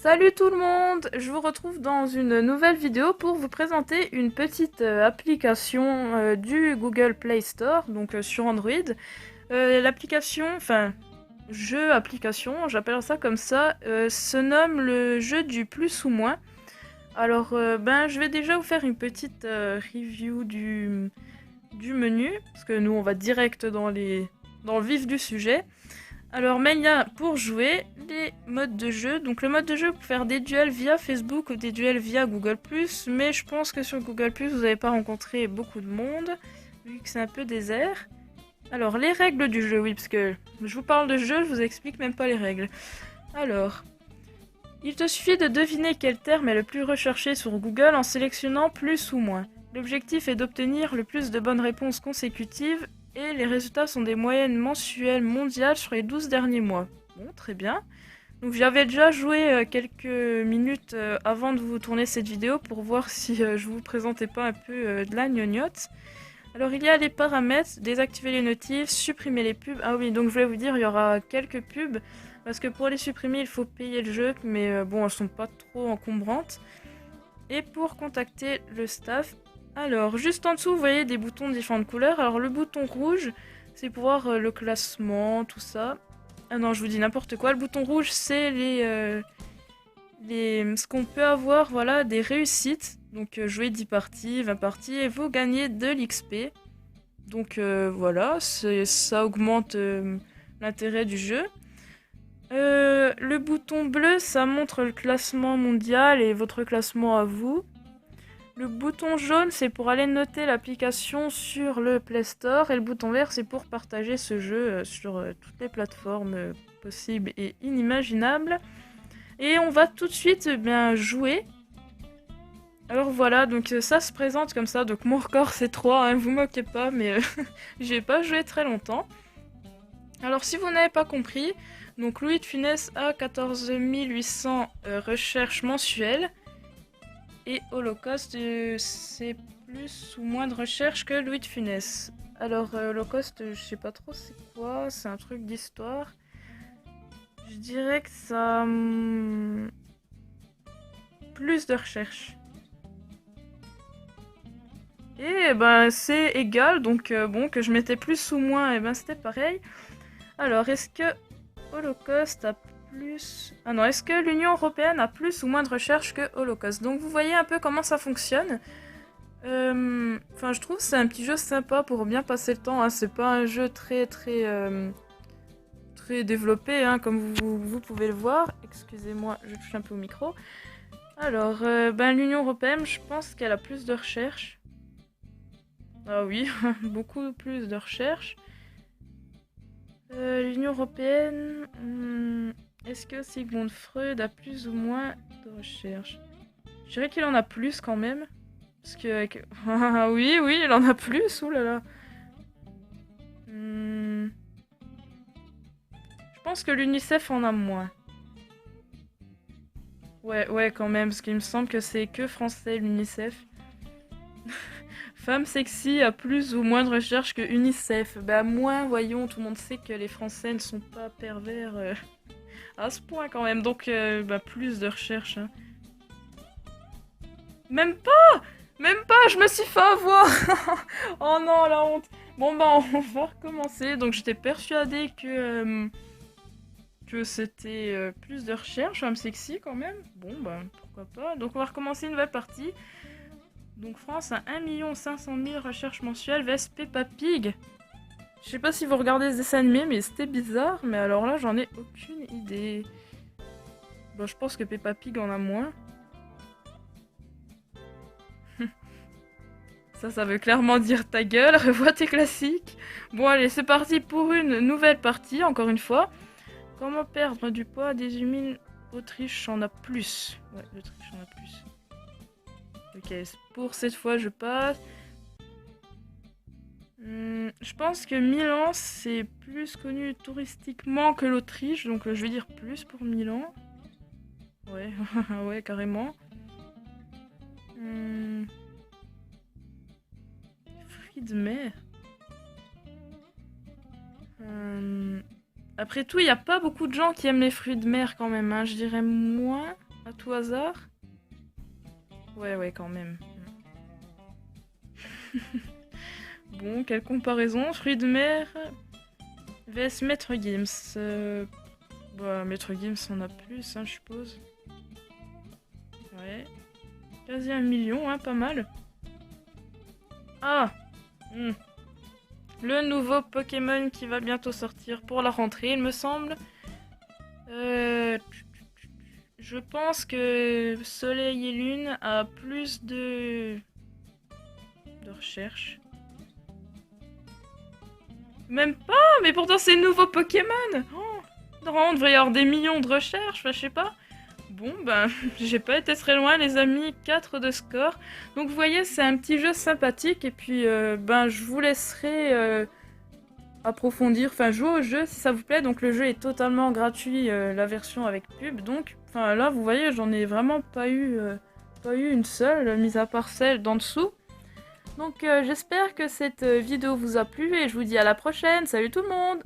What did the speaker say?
Salut tout le monde, je vous retrouve dans une nouvelle vidéo pour vous présenter une petite application du Google Play Store, donc sur Android. L'application, enfin jeu application, j'appelle ça comme ça, se nomme le jeu du plus ou moins. Alors je vais déjà vous faire une petite review du menu, parce que nous on va direct dans le vif du sujet. Alors, mais il y a pour jouer les modes de jeu. Donc, le mode de jeu pour faire des duels via Facebook ou des duels via Google+. Mais je pense que sur Google+, vous n'avez pas rencontré beaucoup de monde, vu que c'est un peu désert. Alors, les règles du jeu, oui, parce que je vous parle de jeu, je vous explique même pas les règles. Alors, il te suffit de deviner quel terme est le plus recherché sur Google en sélectionnant plus ou moins. L'objectif est d'obtenir le plus de bonnes réponses consécutives et les résultats sont des moyennes mensuelles mondiales sur les 12 derniers mois. Bon, très bien. Donc j'avais déjà joué quelques minutes avant de vous tourner cette vidéo pour voir si je vous présentais pas un peu de la gnognotte. Alors il y a les paramètres, désactiver les notifs, supprimer les pubs. Ah oui, donc je voulais vous dire, il y aura quelques pubs, parce que pour les supprimer, il faut payer le jeu, mais bon, elles sont pas trop encombrantes. Et pour contacter le staff, alors juste en dessous, vous voyez des boutons de différentes couleurs. Alors le bouton rouge, c'est pour voir le classement, tout ça. Ah non, je vous dis n'importe quoi. Le bouton rouge, c'est ce qu'on peut avoir, voilà, des réussites. Donc jouer 10 parties, 20 parties, et vous gagnez de l'XP. Donc voilà, ça augmente l'intérêt du jeu. Le bouton bleu, ça montre le classement mondial et votre classement à vous. Le bouton jaune, c'est pour aller noter l'application sur le Play Store. Et le bouton vert, c'est pour partager ce jeu sur toutes les plateformes possibles et inimaginables. Et on va tout de suite jouer. Alors voilà, donc ça se présente comme ça. Donc mon record, c'est 3, hein, vous moquez pas, mais j'ai pas joué très longtemps. Alors si vous n'avez pas compris, donc Louis de Funès a 14 800 recherches mensuelles. Et Holocauste, c'est plus ou moins de recherche que Louis de Funès. Alors, Holocauste, je sais pas trop c'est quoi, c'est un truc d'histoire. Je dirais que ça. Plus de recherche. Et ben, c'est égal, donc bon, que je mettais plus ou moins, et ben c'était pareil. Alors, est-ce que Holocauste a plus. Ah non, est-ce que l'Union Européenne a plus ou moins de recherche que Holocauste? Donc, vous voyez un peu comment ça fonctionne. Enfin, je trouve que c'est un petit jeu sympa pour bien passer le temps, hein. C'est pas un jeu très développé, hein, comme vous pouvez le voir. Excusez-moi, je touche un peu au micro. Alors, l'Union Européenne, je pense qu'elle a plus de recherche. Ah oui, beaucoup plus de recherche. L'Union Européenne, est-ce que Sigmund Freud a plus ou moins de recherche? Je dirais qu'il en a plus quand même. Parce que... Ah oui, oui, il en a plus, oulala. Je pense que l'UNICEF en a moins. Ouais, quand même, parce qu'il me semble que c'est que français, l'UNICEF. Femme sexy a plus ou moins de recherches que UNICEF. Bah moins, voyons, tout le monde sait que les Français ne sont pas pervers à ce point quand même. Donc, plus de recherches, hein. Même pas! Même pas, je me suis fait avoir! Oh non, la honte! Bon on va recommencer. Donc j'étais persuadée que c'était plus de recherche, femme sexy quand même. Bon pourquoi pas. Donc on va recommencer une nouvelle partie. Donc France a 1 500 000 recherches mensuelles vs Peppa Pig. Je sais pas si vous regardez ce dessin animé, mais c'était bizarre. Mais alors là, j'en ai aucune idée. Bon, je pense que Peppa Pig en a moins. Ça veut clairement dire ta gueule, revois tes classiques. Bon allez, c'est parti pour une nouvelle partie, encore une fois. Comment perdre du poids des humains? Autriche en a plus. Ouais, l'Autriche en a plus. Ok, pour cette fois, je passe. Je pense que Milan, c'est plus connu touristiquement que l'Autriche, donc je vais dire plus pour Milan. Ouais, ouais, carrément. Fruits de mer. Après tout, il n'y a pas beaucoup de gens qui aiment les fruits de mer quand même, hein. Je dirais moins. À tout hasard. Ouais, quand même. Bon, quelle comparaison. Fruits de mer vs Maître Gims. Bah, Maître Gims en a plus, hein, je suppose. Ouais. Quasi 1 million, hein, pas mal. Ah Le nouveau Pokémon qui va bientôt sortir pour la rentrée, il me semble. Je pense que Soleil et Lune a plus de recherche. Même pas, mais pourtant c'est nouveau Pokémon. Oh, on devrait y avoir des millions de recherches, enfin je sais pas. Bon, ben, j'ai pas été très loin, les amis, 4 de score. Donc, vous voyez, c'est un petit jeu sympathique. Et puis, ben, je vous laisserai approfondir, enfin, jouer au jeu si ça vous plaît. Donc, le jeu est totalement gratuit, la version avec pub. Donc, enfin, là, vous voyez, j'en ai vraiment pas eu une seule, mis à part celle d'en dessous. Donc, j'espère que cette vidéo vous a plu et je vous dis à la prochaine. Salut tout le monde!